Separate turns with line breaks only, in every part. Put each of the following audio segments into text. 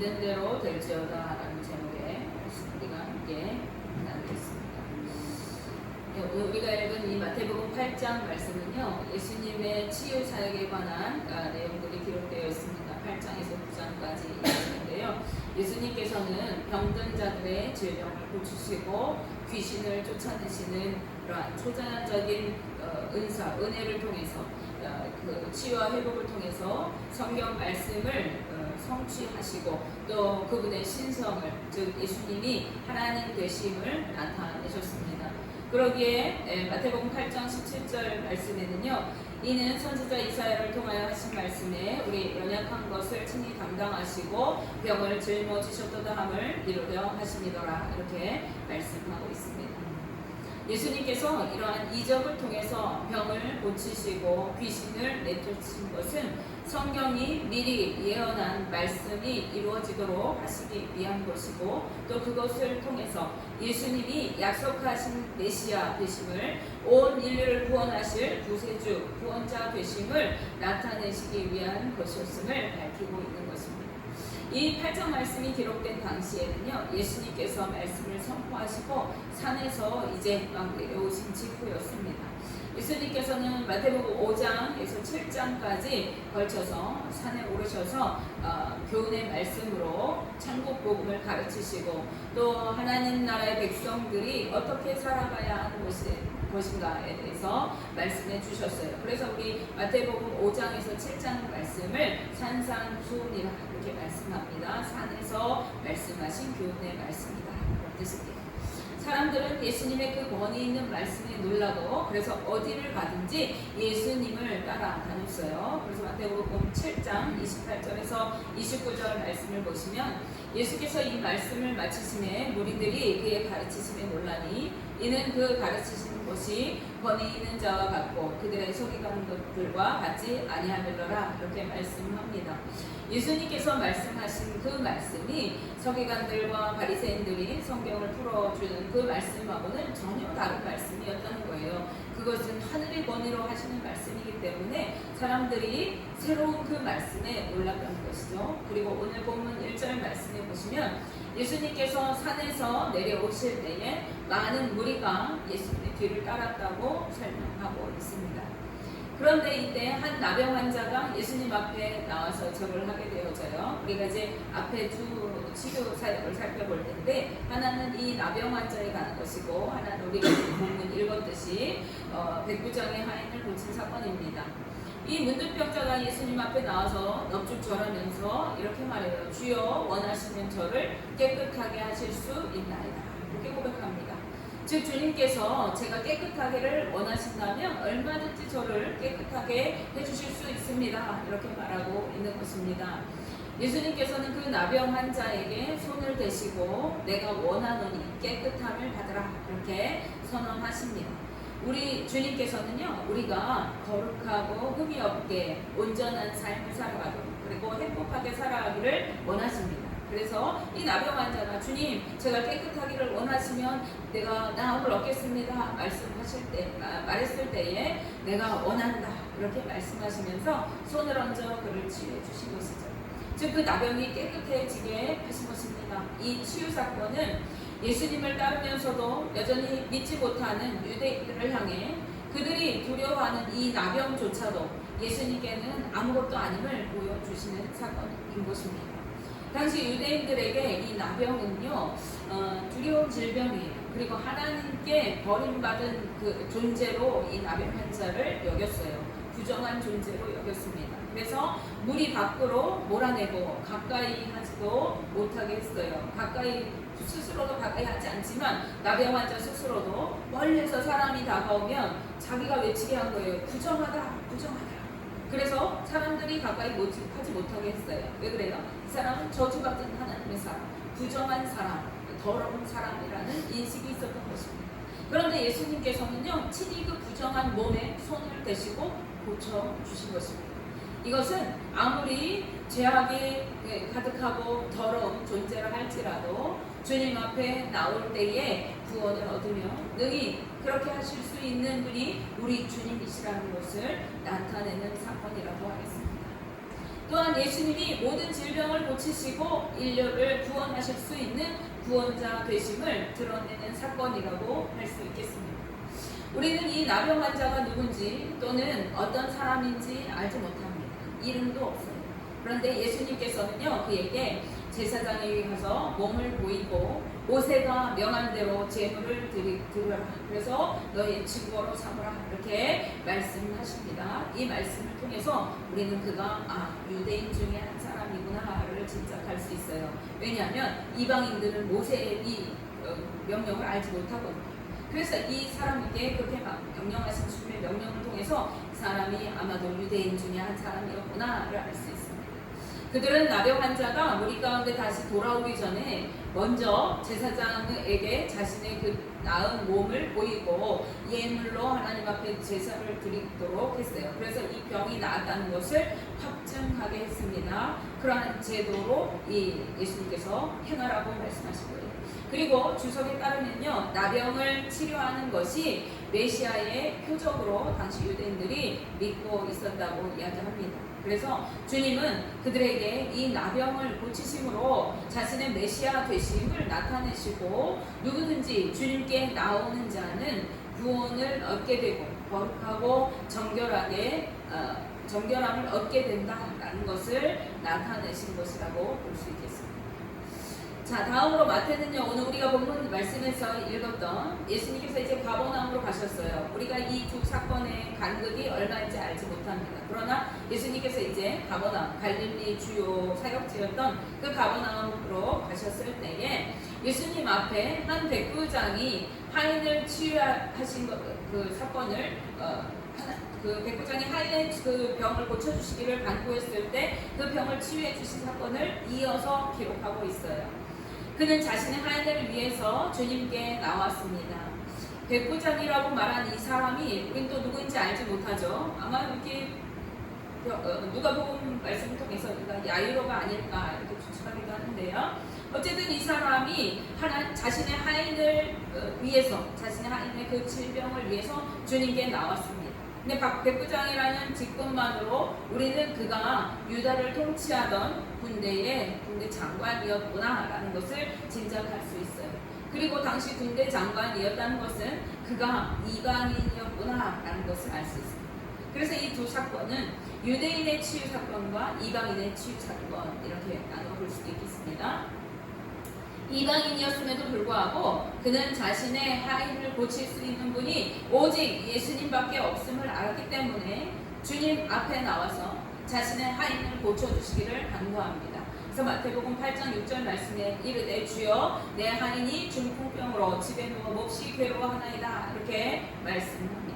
믿는 대로 될지어다 라는 제목의 우리가 함께 나누겠습니다. 우리가 읽은 이 마태복음 8장 말씀은요, 예수님의 치유 사역에 관한 내용들이 기록되어 있습니다. 8장에서 9장까지 있는데요. 예수님께서는 병든 자들의 질병을 고치시고 귀신을 쫓아내시는 그러한 초자연적인 은혜를 통해서 그 치유와 회복을 통해서 성경 말씀을 성취하시고 또 그분의 신성을, 즉 예수님이 하나님 되심을 나타내셨습니다. 그러기에 마태복음 8장 17절 말씀에는요, 이는 선지자 이사야를 통하여 하신 말씀에 우리 연약한 것을 친히 담당하시고 병을 짊어지셨도다 함을 이루려 하심이더라, 이렇게 말씀하고 있습니다. 예수님께서 이러한 이적을 통해서 병을 고치시고 귀신을 내쫓으신 것은 성경이 미리 예언한 말씀이 이루어지도록 하시기 위한 것이고, 또 그것을 통해서 예수님이 약속하신 메시아 되심을, 온 인류를 구원하실 구세주, 구원자 되심을 나타내시기 위한 것이었음을 밝히고 있는 것입니다. 이 8장 말씀이 기록된 당시에는요, 예수님께서 말씀을 선포하시고 산에서 이제 막 내려오신 직후였습니다. 예수님께서는 마태복음 5장에서 7장까지 걸쳐서 산에 오르셔서 교훈의 말씀으로 천국 복음을 가르치시고, 또 하나님 나라의 백성들이 어떻게 살아가야 하는 것인가에 대해서 말씀해 주셨어요. 그래서 우리 마태복음 5장에서 7장 말씀을 산상수훈이라 이렇게 말씀합니다. 산에서 말씀하신 교훈의 말씀이다, 그런 뜻입니다. 사람들은 예수님의 그 권위 있는 말씀에 놀라고, 그래서 어디를 가든지 예수님을 따라다녔어요. 그래서 마태복음 7장 28절에서 29절 말씀을 보시면, 예수께서 이 말씀을 마치심에 무리들이 그의 가르치심에 놀라니 이는 그 가르치시는 것이 권위 있는 자와 같고 그들의 서기관들과 같지 아니하밀러라, 이렇게 말씀합니다. 예수님께서 말씀하신 그 말씀이 서기관들과 바리새인들이 성경을 풀어주는 그 말씀하고는 전혀 다른 말씀이었다는 거예요. 그것은 하늘의 권위로 하시는 말씀이기 때문에 사람들이 새로운 그 말씀에 놀랐던 것이죠. 그리고 오늘 본문 1절 말씀에 보시면 예수님께서 산에서 내려오실 때에 많은 무리가 예수님의 뒤를 따랐다고 설명하고 있습니다. 그런데 이때 한 나병 환자가 예수님 앞에 나와서 절을 하게 되어져요. 우리가 이제 앞에 두 치료 사역을 살펴볼 텐데, 하나는 이 나병 환자에 관한 것이고, 하나는 우리가 본문 읽었듯이 백부장의 하인을 고친 사건입니다. 이 문둥병자가 예수님 앞에 나와서 넙죽 절하면서 이렇게 말해요. 주여, 원하시면 저를 깨끗하게 하실 수 있나이다, 이렇게 고백합니다. 즉 주님께서 제가 깨끗하기를 원하신다면 얼마든지 저를 깨끗하게 해주실 수 있습니다, 이렇게 말하고 있는 것입니다. 예수님께서는 그 나병 환자에게 손을 대시고 내가 원하노니 깨끗함을 받으라, 이렇게 선언하십니다. 우리 주님께서는요, 우리가 거룩하고 흠이 없게 온전한 삶을 살아가도록, 그리고 행복하게 살아가기를 원하십니다. 그래서 이 나병 환자가 주님, 제가 깨끗하기를 원하시면 내가 나음을 얻겠습니다 말했을 때에 내가 원한다, 이렇게 말씀하시면서 손을 얹어 그를 치유해 주신 것이죠. 즉 그 나병이 깨끗해지게 하신 것입니다. 이 치유 사건은 예수님을 따르면서도 여전히 믿지 못하는 유대인들을 향해 그들이 두려워하는 이 나병조차도 예수님께는 아무것도 아님을 보여주시는 사건인 것입니다. 당시 유대인들에게 이 나병은요, 두려운 질병이에요. 그리고 하나님께 버림받은 그 존재로 이 나병 환자를 여겼어요. 부정한 존재로 여겼습니다. 그래서 무리 밖으로 몰아내고 가까이 하지도 못하게 했어요. 스스로도 가까이 하지 않지만 나병 환자 스스로도 멀리서 사람이 다가오면 자기가 외치게 한 거예요. 부정하다, 부정하다. 그래서 사람들이 가까이 하지 못하게 했어요. 왜 그래요? 이 사람은 저주받은 하나님의 사람, 부정한 사람, 더러운 사람이라는 인식이 있었던 것입니다. 그런데 예수님께서는요, 친히 그 부정한 몸에 손을 대시고 고쳐주신 것입니다. 이것은 아무리 죄악이 가득하고 더러운 존재라 할지라도 주님 앞에 나올 때에 구원을 얻으며 능히 그렇게 하실 수 있는 분이 우리 주님이시라는 것을 나타내는 사건이라고 하겠습니다. 또한 예수님이 모든 질병을 고치시고 인류를 구원하실 수 있는 구원자 되심을 드러내는 사건이라고 할 수 있겠습니다. 우리는 이 나병 환자가 누군지 또는 어떤 사람인지 알지 못합니다. 이름도 없어요. 그런데 예수님께서는요, 그에게 제사장에게 가서 몸을 보이고 모세가 명한 대로 제물을 드려라. 그래서 너의 증거로 삼으라. 이렇게 말씀하십니다. 이 말씀을 통해서 우리는 그가 유대인 중에 한 사람이구나를 짐작할 수 있어요. 왜냐하면 이방인들은 모세의 이 명령을 알지 못하거든요. 그래서 이 사람에게 그렇게 명령하신 주님의 명령을 통해서 이 사람이 아마도 유대인 중에 한 사람이었구나를 알 수 있습니다. 그들은 나병 환자가 우리 가운데 다시 돌아오기 전에 먼저 제사장에게 자신의 그 나은 몸을 보이고 예물로 하나님 앞에 제사를 드리도록 했어요. 그래서 이 병이 나았다는 것을 확증하게 했습니다. 그러한 제도로 이 예수님께서 행하라고 말씀하신 거예요. 그리고 주석에 따르면요, 나병을 치료하는 것이 메시아의 표적으로 당시 유대인들이 믿고 있었다고 이야기합니다. 그래서 주님은 그들에게 이 나병을 고치심으로 자신의 메시아 되심을 나타내시고 누구든지 주님께 나오는 자는 구원을 얻게 되고 거룩하고 정결함을 얻게 된다라는 것을 나타내신 것이라고 볼 수 있겠습니다. 자, 다음으로 마태는요, 오늘 우리가 본문 말씀에서 읽었던 예수님께서 이제 가버나움으로 가셨어요. 우리가 이 두 사건의 간극이 얼마인지 알지 못합니다. 그러나 예수님께서 이제 가버나움, 갈릴리 주요 사역지였던 그 가버나움으로 가셨을 때에 예수님 앞에 한 백부장이 하인을 치유하신 그 사건을 그 백부장이 하인의 그 병을 고쳐주시기를 간구했을 때 그 병을 치유해 주신 사건을 이어서 기록하고 있어요. 그는 자신의 하인을 위해서 주님께 나왔습니다. 백부장이라고 말한 이 사람이 우린 또 누구인지 알지 못하죠. 아마 이렇게 누가복음 말씀을 통해서 우리가 야이로가 아닐까 이렇게 추측하기도 하는데요. 어쨌든 이 사람이 자신의 하인을 위해서, 자신의 하인의 그 질병을 위해서 주님께 나왔습니다. 근데 백부장이라는 직분만으로 우리는 그가 유다를 통치하던 군대 장관이었구나라는 것을 짐작할 수 있어요. 그리고 당시 군대 장관이었다는 것은 그가 이방인이었구나라는 것을 알 수 있습니다. 그래서 이 두 사건은 유대인의 치유 사건과 이방인의 치유 사건 이렇게 나눠볼 수도 있겠습니다. 이방인이었음에도 불구하고 그는 자신의 하인을 고칠 수 있는 분이 오직 예수님밖에 없음을 알았기 때문에 주님 앞에 나와서 자신의 하인을 고쳐주시기를 간구합니다. 그래서 마태복음 8장 6절 말씀에 이르되 주여 내 하인이 중풍병으로 집에 누워 몹시 괴로워하나이다 이렇게 말씀합니다.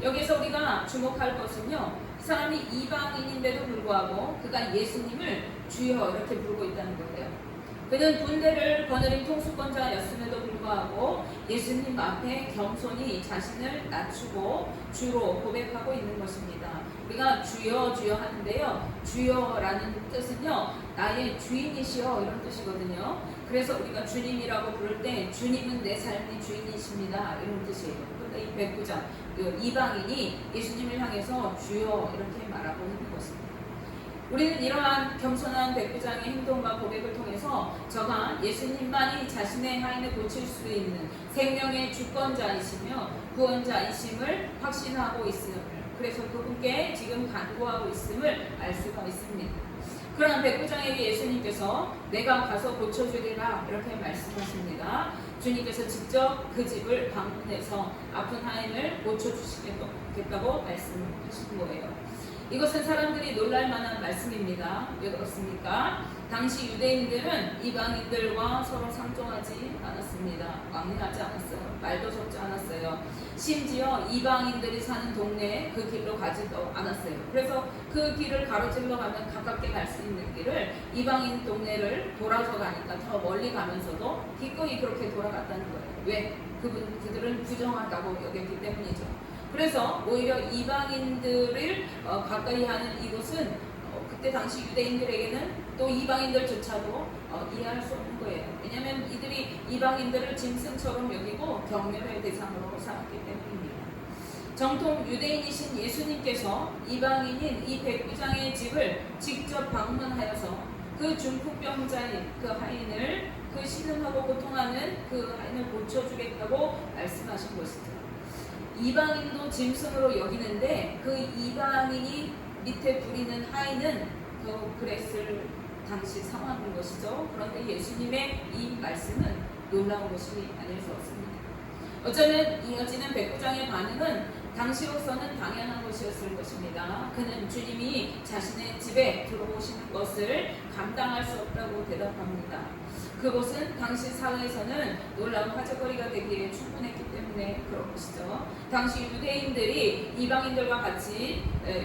여기서 우리가 주목할 것은요, 이 사람이 이방인인데도 불구하고 그가 예수님을 주여 이렇게 부르고 있다는 거예요. 그는 군대를 거느린 통수권자였음에도 불구하고 예수님 앞에 겸손히 자신을 낮추고 주로 고백하고 있는 것입니다. 우리가 주여 주여 하는데요, 주여라는 뜻은요, 나의 주인이시여 이런 뜻이거든요. 그래서 우리가 주님이라고 부를 때 주님은 내 삶의 주인이십니다 이런 뜻이에요. 그런데 이 백부장, 이방인이 예수님을 향해서 주여 이렇게 말하고 있는 것입니다. 우리는 이러한 겸손한 백부장의 행동과 고백을 통해서 저가 예수님만이 자신의 하인을 고칠 수 있는 생명의 주권자이시며 구원자이심을 확신하고 있음을, 그래서 그분께 지금 간구하고 있음을 알 수가 있습니다. 그러나 백부장에게 예수님께서 내가 가서 고쳐주리라 이렇게 말씀하십니다. 주님께서 직접 그 집을 방문해서 아픈 하인을 고쳐주시겠다고 말씀하신 거예요. 이것은 사람들이 놀랄 만한 말씀입니다. 왜 그렇습니까? 당시 유대인들은 이방인들과 서로 상종하지 않았습니다. 왕래하지 않았어요. 말도 섞지 않았어요. 심지어 이방인들이 사는 동네에 그 길로 가지도 않았어요. 그래서 그 길을 가로질러 가면 가깝게 갈 수 있는 길을 이방인 동네를 돌아서 가니까 더 멀리 가면서도 기꺼이 그렇게 돌아갔다는 거예요. 왜? 그들은 부정하다고 여겼기 때문이죠. 그래서 오히려 이방인들을 가까이 하는 이곳은 그때 당시 유대인들에게는 또 이방인들조차도 이해할 수 없는 거예요. 왜냐하면 이들이 이방인들을 짐승처럼 여기고 경멸의 대상으로 삼았기 때문입니다. 정통 유대인이신 예수님께서 이방인인 이 백부장의 집을 직접 방문하여서 그 중풍병자인 그 하인을 그 신음하고 고통하는 그 하인을 고쳐주겠다고 말씀하신 것이죠. 이방인도 짐승으로 여기는데 그 이방인이 밑에 부리는 하인은 더욱 그랬을 당시 상황인 것이죠. 그런데 예수님의 이 말씀은 놀라운 것이 아닐 수 없습니다. 어쩌면 이어지는 백부장의 반응은 당시로서는 당연한 것이었을 것입니다. 그는 주님이 자신의 집에 들어오시는 것을 감당할 수 없다고 대답합니다. 그것은 당시 사회에서는 놀라운 화제거리가 되기에 충분했기 때문에 그런 것이죠. 당시 유대인들이 이방인들과 같이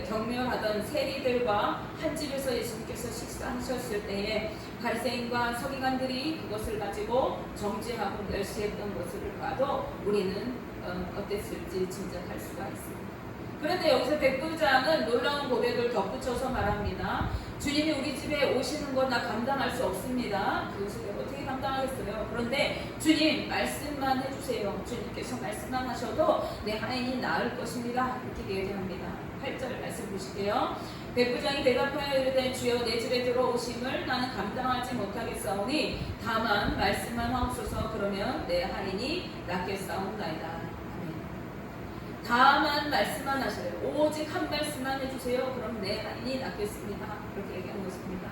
경멸하던 세리들과 한 집에서 예수님께서 식사하셨을 때에 바리새인과 서기관들이 그것을 가지고 정죄하고 멸시했던 것을 봐도 우리는 어땠을지 짐작할 수가 있습니다. 그런데 여기서 백부장은 놀라운 고백을 덧붙여서 말합니다. 주님이 우리 집에 오시는 건 나 감당할 수 없습니다. 그것을 내가 어떻게 감당하겠어요? 그런데 주님 말씀만 해주세요. 주님께서 말씀만 하셔도 내 하인이 나을 것입니다. 이렇게 얘기합니다. 8절 말씀 보실게요. 백부장이 대답하여 이르되 주여 내 집에 들어오심을 나는 감당하지 못하겠사오니 다만 말씀만 하옵소서. 그러면 내 하인이 낫겠사옵나이다. 다만 말씀만 하셔요. 오직 한 말씀만 해주세요. 그럼 내 하인이 낫겠습니다. 그렇게 얘기한 것입니다.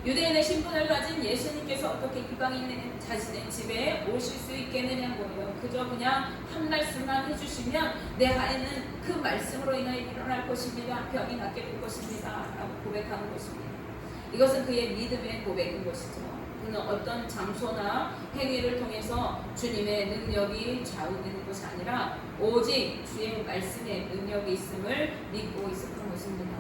유대인의 신분을 가진 예수님께서 어떻게 이방인의 자신의 집에 오실 수 있겠느냐고요. 그저 그냥 한 말씀만 해주시면 내 하인은 그 말씀으로 인하여 일어날 것입니다. 병이 낫게 될 것입니다. 라고 고백하는 것입니다. 이것은 그의 믿음의 고백인 것이죠. 그는 어떤 장소나 행위를 통해서 주님의 능력이 좌우되는 것이 아니라 오직 주의 말씀에 능력이 있음을 믿고 있었던 것입니다.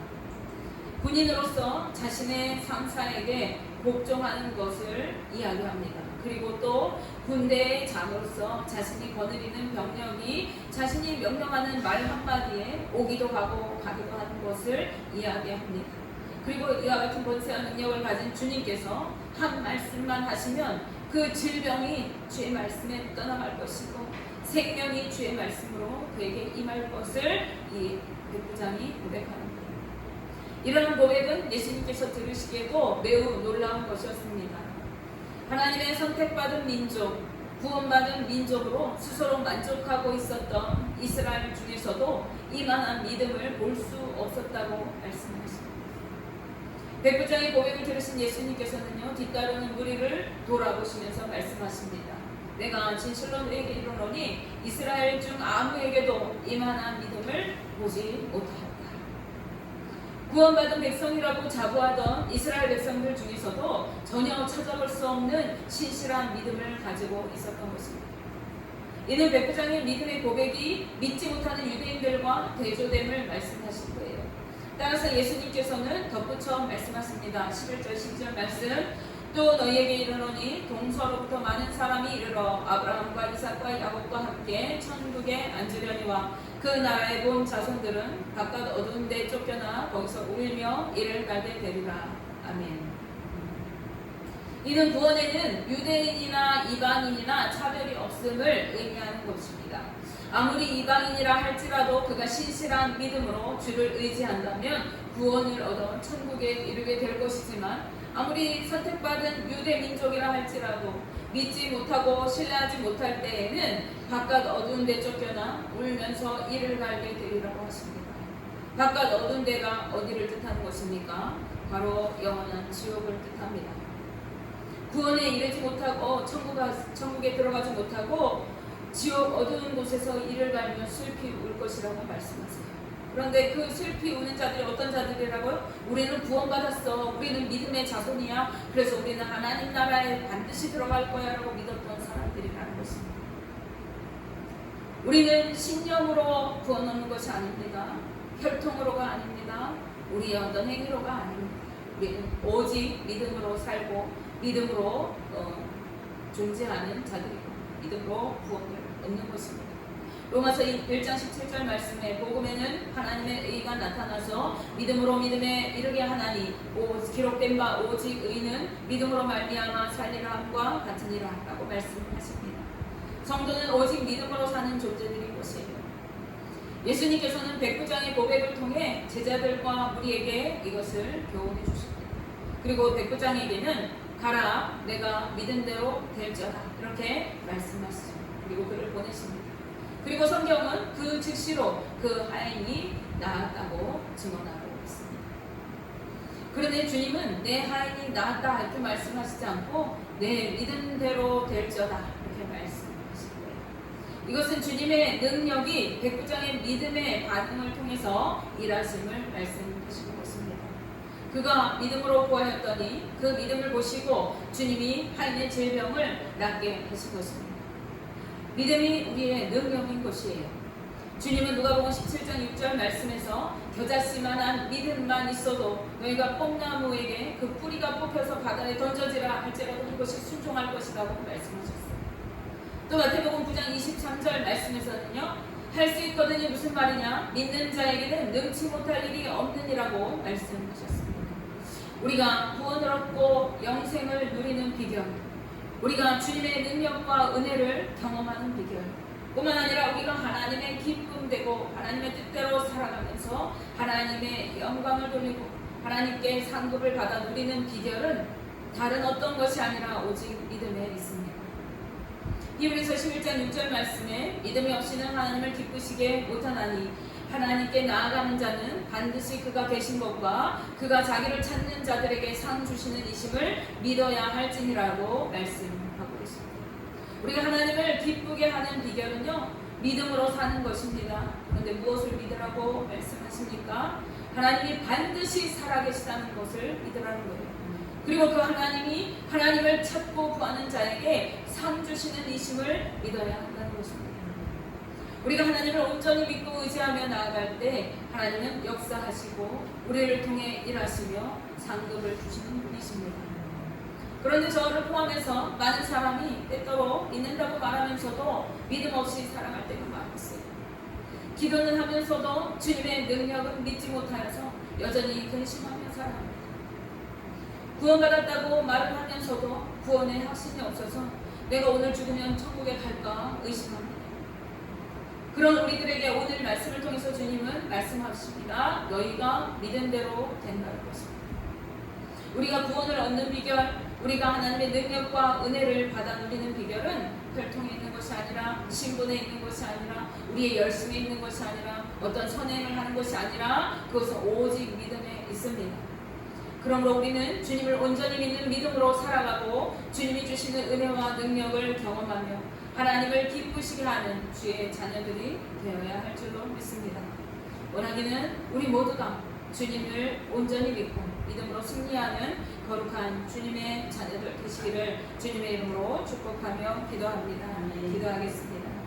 군인으로서 자신의 상사에게 복종하는 것을 이야기합니다. 그리고 또 군대의 장으로서 자신이 거느리는 병력이 자신이 명령하는 말 한마디에 오기도 하고 가기도 하는 것을 이야기합니다. 그리고 이와 같은 권세와 능력을 가진 주님께서 한 말씀만 하시면 그 질병이 주의 말씀에 떠나갈 것이고 생명이 주의 말씀으로 그에게 임할 것을 이 백부장이 고백합니다. 이런 고백은 예수님께서 들으시기에도 매우 놀라운 것이었습니다. 하나님의 선택받은 민족, 구원받은 민족으로 스스로 만족하고 있었던 이스라엘 중에서도 이만한 믿음을 볼 수 없었다고 말씀하십니다. 백부장의 고백을 들으신 예수님께서는요, 뒤따르는 무리를 돌아보시면서 말씀하십니다. 내가 진실로 너에게 이르노니 이스라엘 중 아무에게도 이만한 믿음을 보지 못하였다. 구원받은 백성이라고 자부하던 이스라엘 백성들 중에서도 전혀 찾아볼 수 없는 신실한 믿음을 가지고 있었던 것입니다. 이는 백부장의 믿음의 고백이 믿지 못하는 유대인들과 대조됨을 말씀하신 거예요. 따라서 예수님께서는 덧붙여 말씀하십니다. 11절 12절 말씀. 또 너희에게 이르노니 동서로부터 많은 사람이 이르러 아브라함과 이삭과 야곱과 함께 천국에 앉으려니와 그 나라에 본 자손들은 바깥 어두운 데 쫓겨나 거기서 울며 이를 갈게 되리라. 아멘. 이는 구원에는 유대인이나 이방인이나 차별이 없음을 의미하는 것입니다. 아무리 이방인이라 할지라도 그가 신실한 믿음으로 주를 의지한다면 구원을 얻어 천국에 이르게 될 것이지만 아무리 선택받은 유대 민족이라 할지라도 믿지 못하고 신뢰하지 못할 때에는 바깥 어두운 데 쫓겨나 울면서 이를 갈게 되리라고 하십니다. 바깥 어두운 데가 어디를 뜻하는 것입니까? 바로 영원한 지옥을 뜻합니다. 구원에 이르지 못하고 천국에 들어가지 못하고 지옥 어두운 곳에서 이를 갈며 슬피 울 것이라고 말씀하세요. 그런데 그 슬피 우는 자들이 어떤 자들이라고요? 우리는 구원받았어. 우리는 믿음의 자손이야. 그래서 우리는 하나님 나라에 반드시 들어갈 거야 라고 믿었던 사람들이라는 것입니다. 우리는 신념으로 구원 얻는 것이 아닙니다. 혈통으로가 아닙니다. 우리의 어떤 행위로가 아닙니다. 우리는 오직 믿음으로 살고 믿음으로 존재하는 자들이고 믿음으로 구원을 얻는 것입니다. 로마서 1장 17절 말씀에 복음에는 하나님의 의가 나타나서 믿음으로 믿음에 이르게 하나니 기록된 바 오직 의는 믿음으로 말미암아 살리라 함과 같으니라 라고 말씀하십니다. 성도는 오직 믿음으로 사는 존재들인 것이에요. 예수님께서는 백부장의 고백을 통해 제자들과 무리에게 이것을 교훈해 주십니다. 그리고 백부장에게는 가라, 내가 믿은 대로 될지어다, 이렇게 말씀하시죠. 그리고 그를 보내십니다. 그리고 성경은 그 즉시로 그 하인이 나았다고 증언하고 있습니다. 그런데 주님은 내 하인이 나았다 이렇게 말씀하시지 않고 내 믿은 대로 될지어다 이렇게 말씀하신 거예요. 이것은 주님의 능력이 백부장의 믿음의 반응을 통해서 일하심을 말씀하시고 있습니다. 그가 믿음으로 구하였더니 그 믿음을 보시고 주님이 하인의 질병을 낫게 하신 것입니다. 믿음이 우리의 능력인 것이에요. 주님은 누가복음 17장 6절 말씀에서 겨자씨만한 믿음만 있어도 너희가 뽕나무에게 그 뿌리가 뽑혀서 바다에 던져지라 할지라도 그것이 순종할 것이라고 말씀하셨어요. 또 마태복음 9장 23절 말씀에서는요, 할 수 있거든이 무슨 말이냐, 믿는 자에게는 능치 못할 일이 없느니라고 말씀하셨습니다. 우리가 구원을 얻고 영생을 누리는 비결, 우리가 주님의 능력과 은혜를 경험하는 비결, 뿐만 아니라 우리가 하나님의 기쁨되고 하나님의 뜻대로 살아가면서 하나님의 영광을 돌리고 하나님께 상급을 받아 누리는 비결은 다른 어떤 것이 아니라 오직 믿음에 있습니다. 히브리서 11장 6절 말씀에 믿음이 없이는 하나님을 기쁘시게 못하나니 하나님께 나아가는 자는 반드시 그가 계신 것과 그가 자기를 찾는 자들에게 상 주시는 이심을 믿어야 할지니라고 말씀하고 있습니다. 우리가 하나님을 기쁘게 하는 비결은요, 믿음으로 사는 것입니다. 그런데 무엇을 믿으라고 말씀하십니까? 하나님이 반드시 살아계시다는 것을 믿으라는 거예요. 그리고 그 하나님이 하나님을 찾고 구하는 자에게 상 주시는 이심을 믿어야 한다는 것입니다. 우리가 하나님을 온전히 믿고 의지하며 나아갈 때 하나님은 역사하시고 우리를 통해 일하시며 상급을 주시는 분이십니다. 그런데 저를 포함해서 많은 사람이 때때로 믿는다고 말하면서도 믿음 없이 살아갈 때가 많았어요. 기도는 하면서도 주님의 능력은 믿지 못하여서 여전히 근심하며 살아갑니다. 구원받았다고 말을 하면서도 구원의 확신이 없어서 내가 오늘 죽으면 천국에 갈까 의심합니다. 그런 우리들에게 오늘 말씀을 통해서 주님은 말씀하십니다. 너희가 믿은 대로 된다는 것입니다. 우리가 구원을 얻는 비결, 우리가 하나님의 능력과 은혜를 받아 누리는 비결은 혈통에 있는 것이 아니라 신분에 있는 것이 아니라 우리의 열심에 있는 것이 아니라 어떤 선행을 하는 것이 아니라 그것은 오직 믿음에 있습니다. 그러므로 우리는 주님을 온전히 믿는 믿음으로 살아가고 주님이 주시는 은혜와 능력을 경험하며 하나님을 기쁘시게 하는 주의 자녀들이 되어야 할 줄로 믿습니다. 원하기는 우리 모두가 주님을 온전히 믿고 믿음으로 승리하는 거룩한 주님의 자녀들 되시기를 주님의 이름으로 축복하며 기도합니다. 기도하겠습니다.